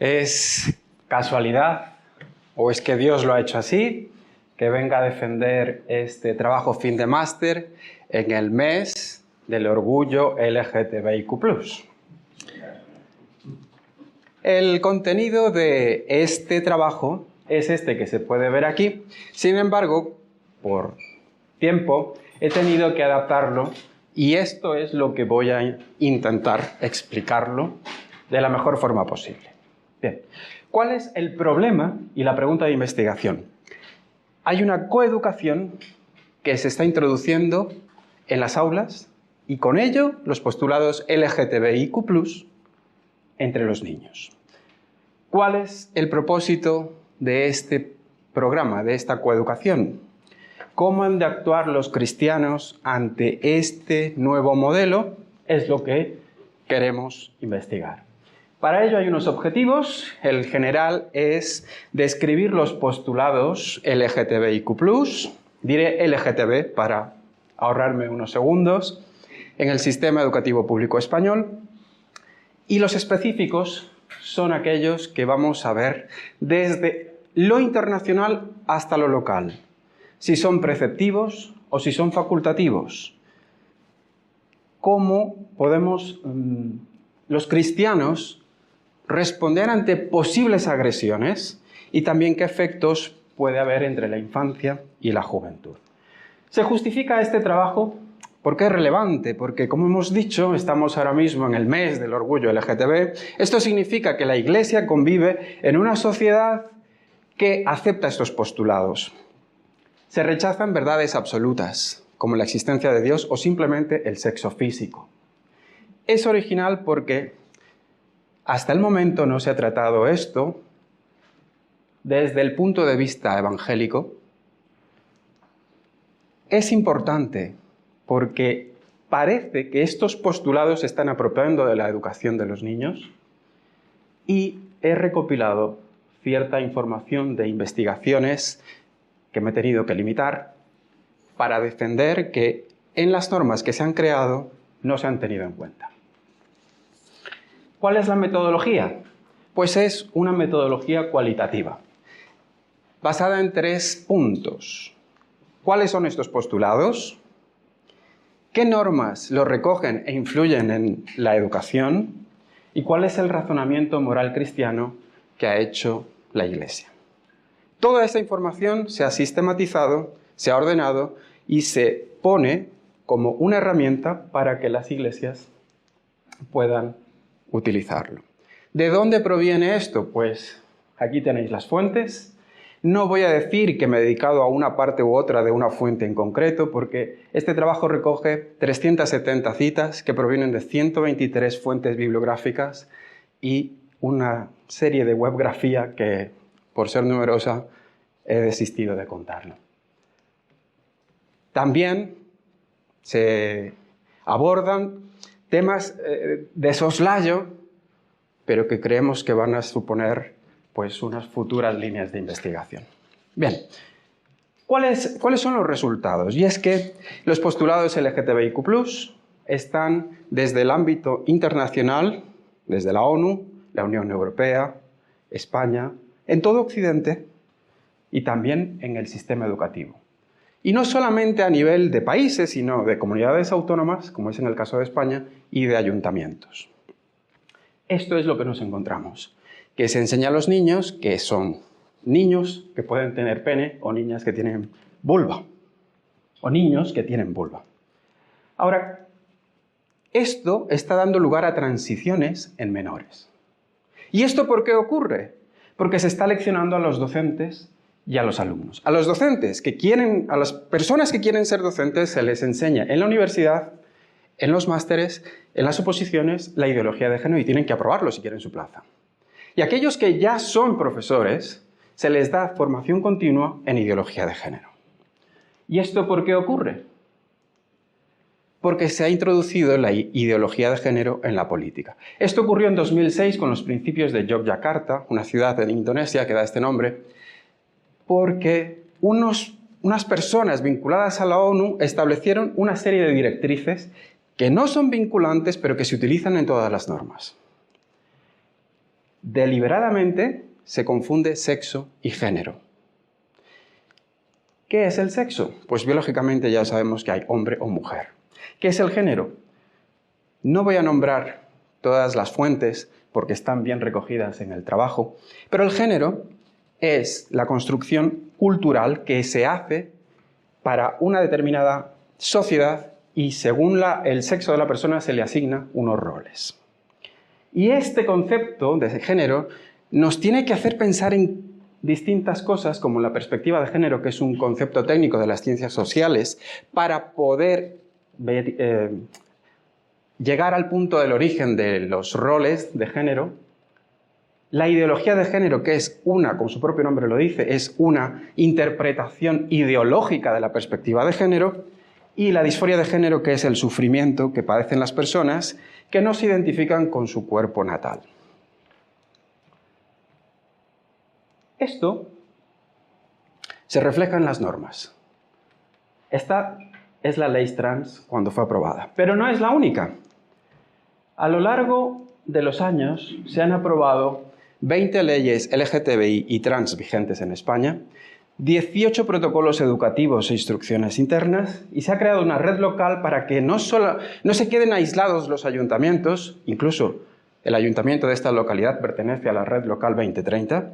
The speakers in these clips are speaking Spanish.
¿Es casualidad o es que Dios lo ha hecho así, que venga a defender este trabajo fin de máster en el mes del orgullo LGTBIQ+? El contenido de este trabajo es este que se puede ver aquí. Sin embargo, por tiempo he tenido que adaptarlo y esto es lo que voy a intentar explicarlo de la mejor forma posible. Bien, ¿cuál es el problema y la pregunta de investigación? Hay una coeducación que se está introduciendo en las aulas y con ello los postulados LGTBIQ+ entre los niños. ¿Cuál es el propósito de este programa, de esta coeducación? ¿Cómo han de actuar los cristianos ante este nuevo modelo? Es lo que queremos investigar. Para ello hay unos objetivos. El general es describir los postulados LGTBIQ+, diré LGTB para ahorrarme unos segundos, en el sistema educativo público español. Y los específicos son aquellos que vamos a ver desde lo internacional hasta lo local. Si son preceptivos o si son facultativos. ¿Cómo podemos los cristianos responder ante posibles agresiones y también qué efectos puede haber entre la infancia y la juventud? ¿Se justifica este trabajo? ¿Por qué es relevante? Porque, como hemos dicho, estamos ahora mismo en el mes del orgullo LGTB. Esto significa que la Iglesia convive en una sociedad que acepta estos postulados. Se rechazan verdades absolutas, como la existencia de Dios o simplemente el sexo físico. Es original porque hasta el momento no se ha tratado esto desde el punto de vista evangélico. Es importante porque parece que estos postulados se están apropiando de la educación de los niños y he recopilado cierta información de investigaciones que me he tenido que limitar para defender que en las normas que se han creado no se han tenido en cuenta. ¿Cuál es la metodología? Pues es una metodología cualitativa, basada en 3 puntos. ¿Cuáles son estos postulados? ¿Qué normas los recogen e influyen en la educación? ¿Y cuál es el razonamiento moral cristiano que ha hecho la Iglesia? Toda esta información se ha sistematizado, se ha ordenado y se pone como una herramienta para que las iglesias puedan utilizarlo. ¿De dónde proviene esto? Pues aquí tenéis las fuentes. No voy a decir que me he dedicado a una parte u otra de una fuente en concreto, porque este trabajo recoge 370 citas que provienen de 123 fuentes bibliográficas y una serie de webgrafía que, por ser numerosa, he desistido de contarlo. También se abordan temas de soslayo, pero que creemos que van a suponer pues, unas futuras líneas de investigación. Bien, ¿cuáles son los resultados? Y es que los postulados LGTBIQ+ están desde el ámbito internacional, desde la ONU, la Unión Europea, España, en todo Occidente y también en el sistema educativo. Y no solamente a nivel de países, sino de comunidades autónomas, como es en el caso de España, y de ayuntamientos. Esto es lo que nos encontramos, que se enseña a los niños que son niños que pueden tener pene o niñas que tienen vulva, o niños que tienen vulva. Ahora, esto está dando lugar a transiciones en menores. ¿Y esto por qué ocurre? Porque se está leccionando a los docentes y a los alumnos. A los docentes a las personas que quieren ser docentes se les enseña en la universidad, en los másteres, en las oposiciones, la ideología de género y tienen que aprobarlo si quieren su plaza. Y a aquellos que ya son profesores se les da formación continua en ideología de género. ¿Y esto por qué ocurre? Porque se ha introducido la ideología de género en la política. Esto ocurrió en 2006 con los principios de Yogyakarta, una ciudad en Indonesia que da este nombre, porque unas personas vinculadas a la ONU establecieron una serie de directrices que no son vinculantes, pero que se utilizan en todas las normas. Deliberadamente se confunde sexo y género. ¿Qué es el sexo? Pues biológicamente ya sabemos que hay hombre o mujer. ¿Qué es el género? No voy a nombrar todas las fuentes porque están bien recogidas en el trabajo, pero el género es la construcción cultural que se hace para una determinada sociedad y según el sexo de la persona se le asigna unos roles. Y este concepto de género nos tiene que hacer pensar en distintas cosas, como la perspectiva de género, que es un concepto técnico de las ciencias sociales, para poder llegar al punto del origen de los roles de género. La ideología de género, que es como su propio nombre lo dice, es una interpretación ideológica de la perspectiva de género, y la disforia de género, que es el sufrimiento que padecen las personas que no se identifican con su cuerpo natal. Esto se refleja en las normas. Esta es la ley trans cuando fue aprobada, pero no es la única. A lo largo de los años se han aprobado 20 leyes LGTBI y trans vigentes en España, 18 protocolos educativos e instrucciones internas, y se ha creado una red local para que no se queden aislados los ayuntamientos, incluso el ayuntamiento de esta localidad pertenece a la red local 2030,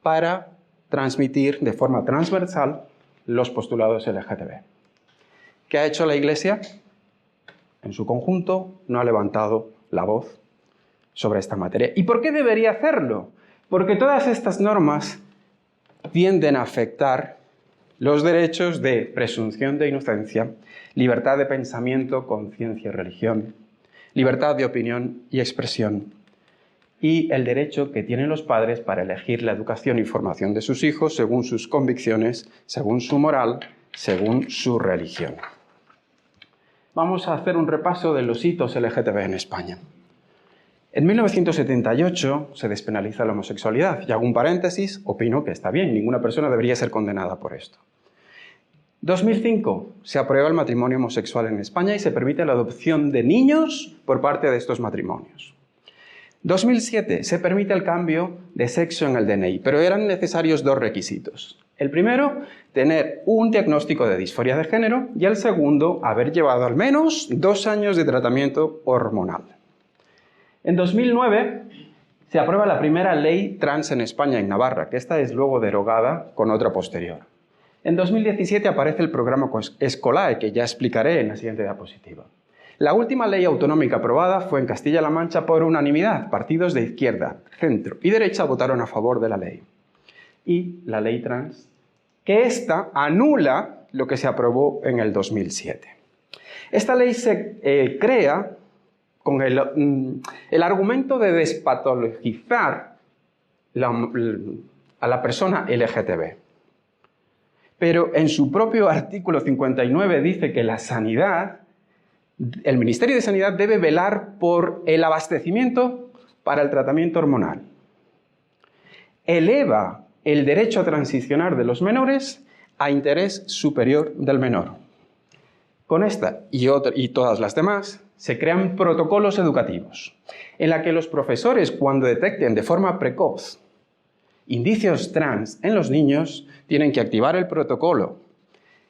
para transmitir de forma transversal los postulados LGTB. ¿Qué ha hecho la Iglesia? En su conjunto no ha levantado la voz sobre esta materia. ¿Y por qué debería hacerlo? Porque todas estas normas tienden a afectar los derechos de presunción de inocencia, libertad de pensamiento, conciencia y religión, libertad de opinión y expresión, y el derecho que tienen los padres para elegir la educación y formación de sus hijos según sus convicciones, según su moral, según su religión. Vamos a hacer un repaso de los hitos LGTB en España. En 1978 se despenaliza la homosexualidad, y hago un paréntesis, opino que está bien, ninguna persona debería ser condenada por esto. 2005 se aprueba el matrimonio homosexual en España y se permite la adopción de niños por parte de estos matrimonios. 2007 se permite el cambio de sexo en el DNI, pero eran necesarios dos requisitos. El primero, tener un diagnóstico de disforia de género, y el segundo, haber llevado al menos 2 años de tratamiento hormonal. En 2009 se aprueba la primera ley trans en España, en Navarra, que esta es luego derogada con otra posterior. En 2017 aparece el programa Escolae, que ya explicaré en la siguiente diapositiva. La última ley autonómica aprobada fue en Castilla-La Mancha por unanimidad. Partidos de izquierda, centro y derecha votaron a favor de la ley. Y la ley trans, que esta anula lo que se aprobó en el 2007. Esta ley se crea con el argumento de despatologizar a la persona LGTB. Pero en su propio artículo 59 dice que la sanidad, el Ministerio de Sanidad debe velar por el abastecimiento para el tratamiento hormonal. Eleva el derecho a transicionar de los menores a interés superior del menor. Con esta y todas las demás se crean protocolos educativos en la que los profesores, cuando detecten de forma precoz indicios trans en los niños, tienen que activar el protocolo.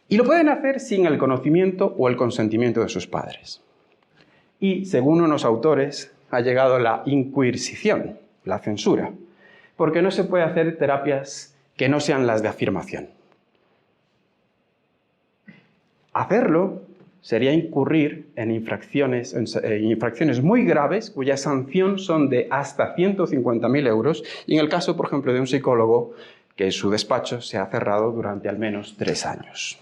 Y lo pueden hacer sin el conocimiento o el consentimiento de sus padres. Y, según unos autores, ha llegado la inquisición, la censura, porque no se puede hacer terapias que no sean las de afirmación. Hacerlo sería incurrir en infracciones muy graves, cuya sanción son de hasta 150.000 euros, y en el caso, por ejemplo, de un psicólogo, que su despacho se ha cerrado durante al menos 3 años.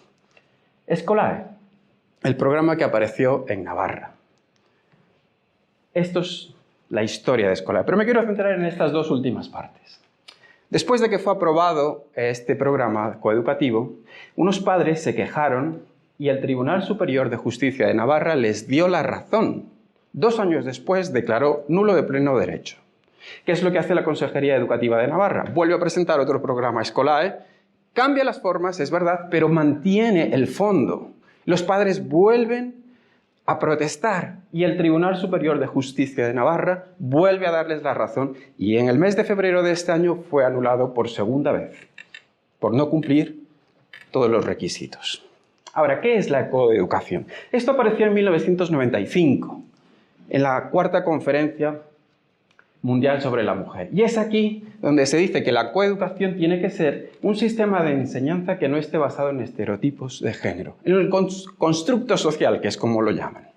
Escolae, el programa que apareció en Navarra. Esto es la historia de Escolae, pero me quiero centrar en estas 2 últimas partes. Después de que fue aprobado este programa coeducativo, unos padres se quejaron y el Tribunal Superior de Justicia de Navarra les dio la razón. 2 años después declaró nulo de pleno derecho. ¿Qué es lo que hace la Consejería Educativa de Navarra? Vuelve a presentar otro programa Escolae, cambia las formas, es verdad, pero mantiene el fondo. Los padres vuelven a protestar y el Tribunal Superior de Justicia de Navarra vuelve a darles la razón y en el mes de febrero de este año fue anulado por segunda vez, por no cumplir todos los requisitos. Ahora, ¿qué es la coeducación? Esto apareció en 1995, en la cuarta conferencia mundial sobre la mujer. Y es aquí donde se dice que la coeducación tiene que ser un sistema de enseñanza que no esté basado en estereotipos de género, en el constructo social, que es como lo llaman.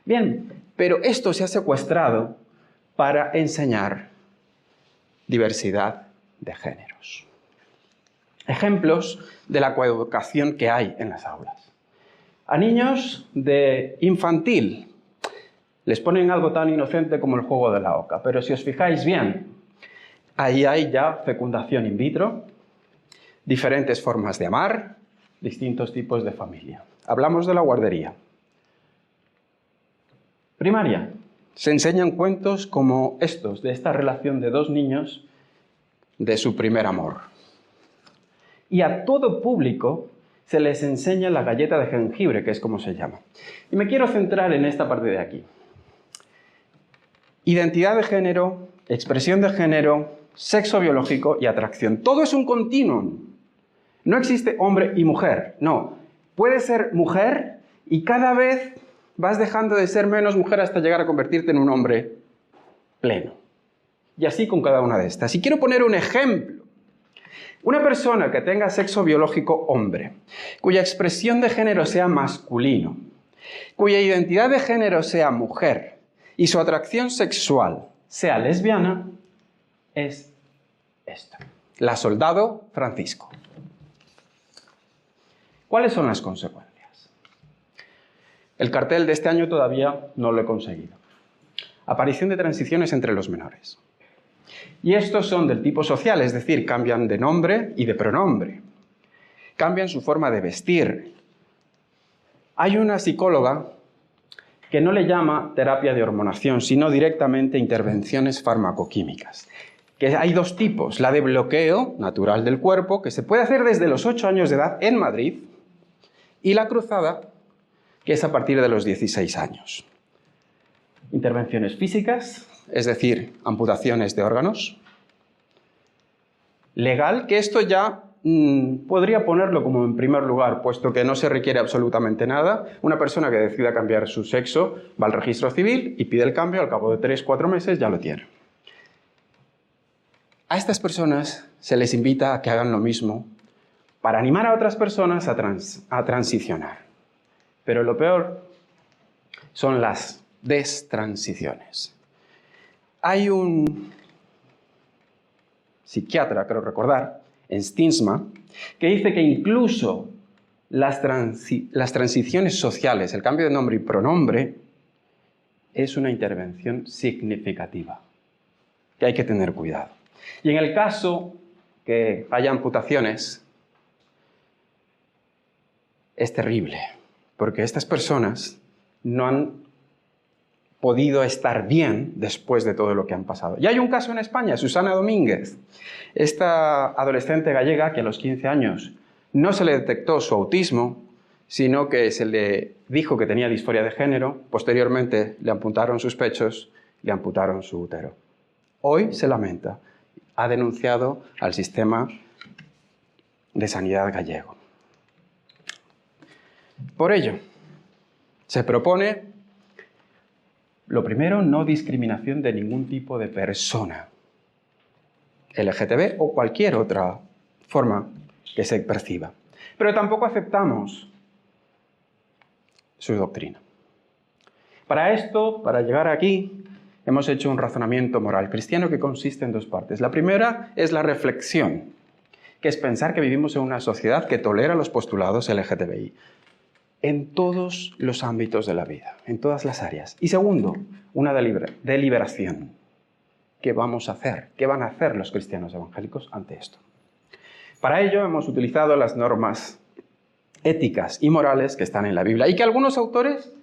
Bien, pero esto se ha secuestrado para enseñar diversidad de géneros. Ejemplos de la coeducación que hay en las aulas. A niños de infantil les ponen algo tan inocente como el juego de la oca, pero si os fijáis bien, ahí hay ya fecundación in vitro, diferentes formas de amar, distintos tipos de familia. Hablamos de la guardería. Primaria. Se enseñan cuentos como estos, de esta relación de dos niños de su primer amor. Y a todo público se les enseña la galleta de jengibre, que es como se llama. Y me quiero centrar en esta parte de aquí. Identidad de género, expresión de género, sexo biológico y atracción. Todo es un continuum. No existe hombre y mujer, no. Puedes ser mujer y cada vez vas dejando de ser menos mujer hasta llegar a convertirte en un hombre pleno. Y así con cada una de estas. Y quiero poner un ejemplo. Una persona que tenga sexo biológico hombre, cuya expresión de género sea masculino, cuya identidad de género sea mujer, y su atracción sexual sea lesbiana, es esta. La Soldado Francisco. ¿Cuáles son las consecuencias? El cartel de este año todavía no lo he conseguido. Aparición de transiciones entre los menores. Y estos son del tipo social, es decir, cambian de nombre y de pronombre. Cambian su forma de vestir. Hay una psicóloga que no le llama terapia de hormonación, sino directamente intervenciones farmacoquímicas. Que hay dos tipos, la de bloqueo natural del cuerpo, que se puede hacer desde los 8 años de edad en Madrid, y la cruzada, que es a partir de los 16 años. Intervenciones físicas, es decir, amputaciones de órganos. Legal, que esto ya podría ponerlo como en primer lugar, puesto que no se requiere absolutamente nada. Una persona que decida cambiar su sexo va al registro civil y pide el cambio, al cabo de 3-4 meses ya lo tiene. A estas personas se les invita a que hagan lo mismo para animar a otras personas a transicionar. Pero lo peor son las destransiciones. Hay un psiquiatra, creo recordar, en Stinsma, que dice que incluso las transiciones sociales, el cambio de nombre y pronombre, es una intervención significativa, que hay que tener cuidado. Y en el caso que haya amputaciones, es terrible, porque estas personas no han podido estar bien después de todo lo que han pasado. Y hay un caso en España, Susana Domínguez, esta adolescente gallega que a los 15 años no se le detectó su autismo, sino que se le dijo que tenía disforia de género, posteriormente le amputaron sus pechos, le amputaron su útero. Hoy se lamenta, ha denunciado al sistema de sanidad gallego. Por ello, se propone, lo primero, no discriminación de ningún tipo de persona, LGTB o cualquier otra forma que se perciba. Pero tampoco aceptamos su doctrina. Para esto, para llegar aquí, hemos hecho un razonamiento moral cristiano que consiste en dos partes. La primera es la reflexión, que es pensar que vivimos en una sociedad que tolera los postulados LGTBI en todos los ámbitos de la vida, en todas las áreas. Y segundo, una deliberación. ¿Qué vamos a hacer? ¿Qué van a hacer los cristianos evangélicos ante esto? Para ello hemos utilizado las normas éticas y morales que están en la Biblia y que algunos autores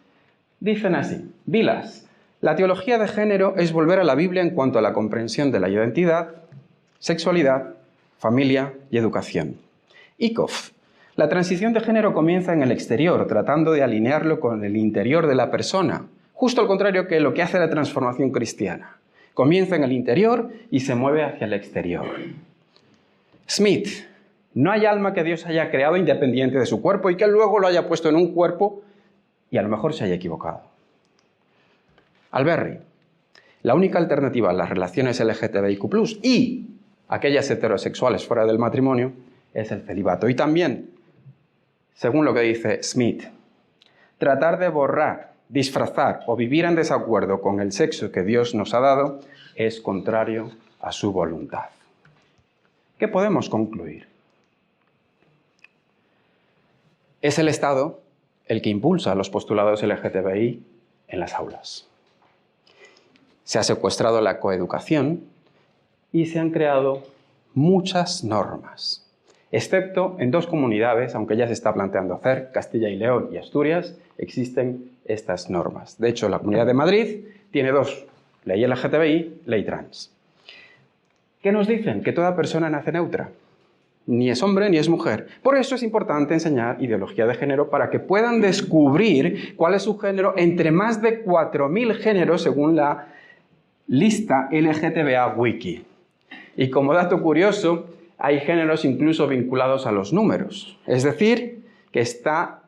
dicen así. Vilas, la teología de género es volver a la Biblia en cuanto a la comprensión de la identidad, sexualidad, familia y educación. Ikoff, La transición de género comienza en el exterior, tratando de alinearlo con el interior de la persona, justo al contrario que lo que hace la transformación cristiana. Comienza en el interior y se mueve hacia el exterior. Smith: no hay alma que Dios haya creado independiente de su cuerpo y que luego lo haya puesto en un cuerpo y a lo mejor se haya equivocado. Alberry: la única alternativa a las relaciones LGTBIQ+, y aquellas heterosexuales fuera del matrimonio, es el celibato. Y también, según lo que dice Smith, tratar de borrar, disfrazar o vivir en desacuerdo con el sexo que Dios nos ha dado es contrario a su voluntad. ¿Qué podemos concluir? Es el Estado el que impulsa los postulados LGTBI en las aulas. Se ha secuestrado la coeducación y se han creado muchas normas, excepto en 2 comunidades, aunque ya se está planteando hacer, Castilla y León y Asturias, existen estas normas. De hecho, la Comunidad de Madrid tiene 2, ley LGTBI, ley trans. ¿Qué nos dicen? Que toda persona nace neutra. Ni es hombre ni es mujer. Por eso es importante enseñar ideología de género para que puedan descubrir cuál es su género entre más de 4.000 géneros según la lista LGTBA Wiki. Y como dato curioso, hay géneros incluso vinculados a los números. Es decir, que está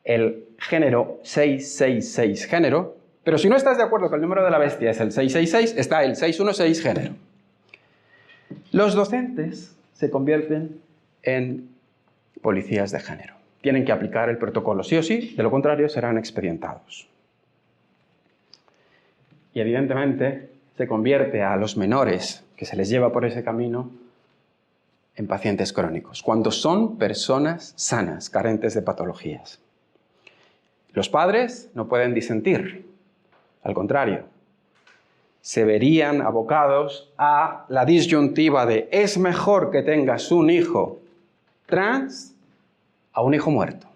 el género 666 género, pero si no estás de acuerdo que el número de la bestia es el 666, está el 616 género. Los docentes se convierten en policías de género. Tienen que aplicar el protocolo sí o sí, de lo contrario serán expedientados. Y evidentemente se convierte a los menores que se les lleva por ese camino en pacientes crónicos, cuando son personas sanas, carentes de patologías. Los padres no pueden disentir, al contrario, se verían abocados a la disyuntiva de es mejor que tengas un hijo trans a un hijo muerto,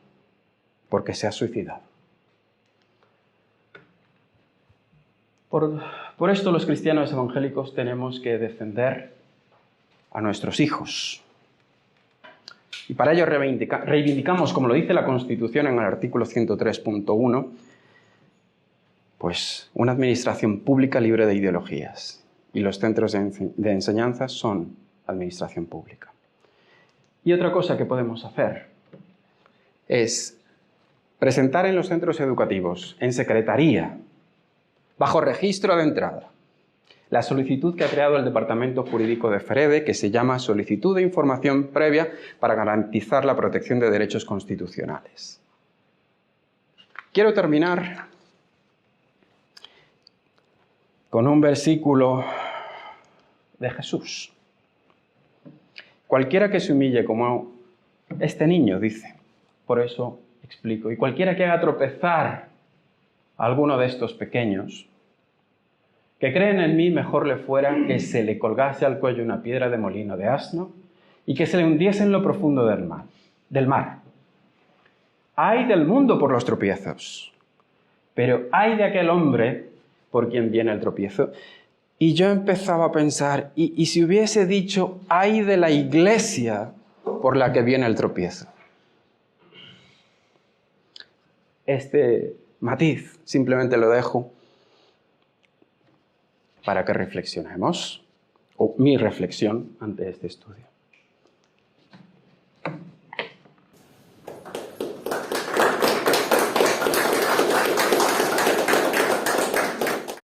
porque se ha suicidado. Por esto los cristianos evangélicos tenemos que defender a nuestros hijos. Y para ello reivindicamos, como lo dice la Constitución en el artículo 103.1, pues una administración pública libre de ideologías. Y los centros de enseñanza son administración pública. Y otra cosa que podemos hacer es presentar en los centros educativos, en secretaría, bajo registro de entrada, la solicitud que ha creado el Departamento Jurídico de FREDE, que se llama Solicitud de Información Previa para garantizar la protección de derechos constitucionales. Quiero terminar con un versículo de Jesús. Cualquiera que se humille como este niño, dice, por eso explico, y cualquiera que haga tropezar a alguno de estos pequeños, que creen en mí, mejor le fuera que se le colgase al cuello una piedra de molino de asno y que se le hundiese en lo profundo del mar. Ay del mundo por los tropiezos, pero ay de aquel hombre por quien viene el tropiezo. Y yo empezaba a pensar, ¿y si hubiese dicho ay de la iglesia por la que viene el tropiezo? Este matiz simplemente lo dejo para que reflexionemos, o mi reflexión ante este estudio.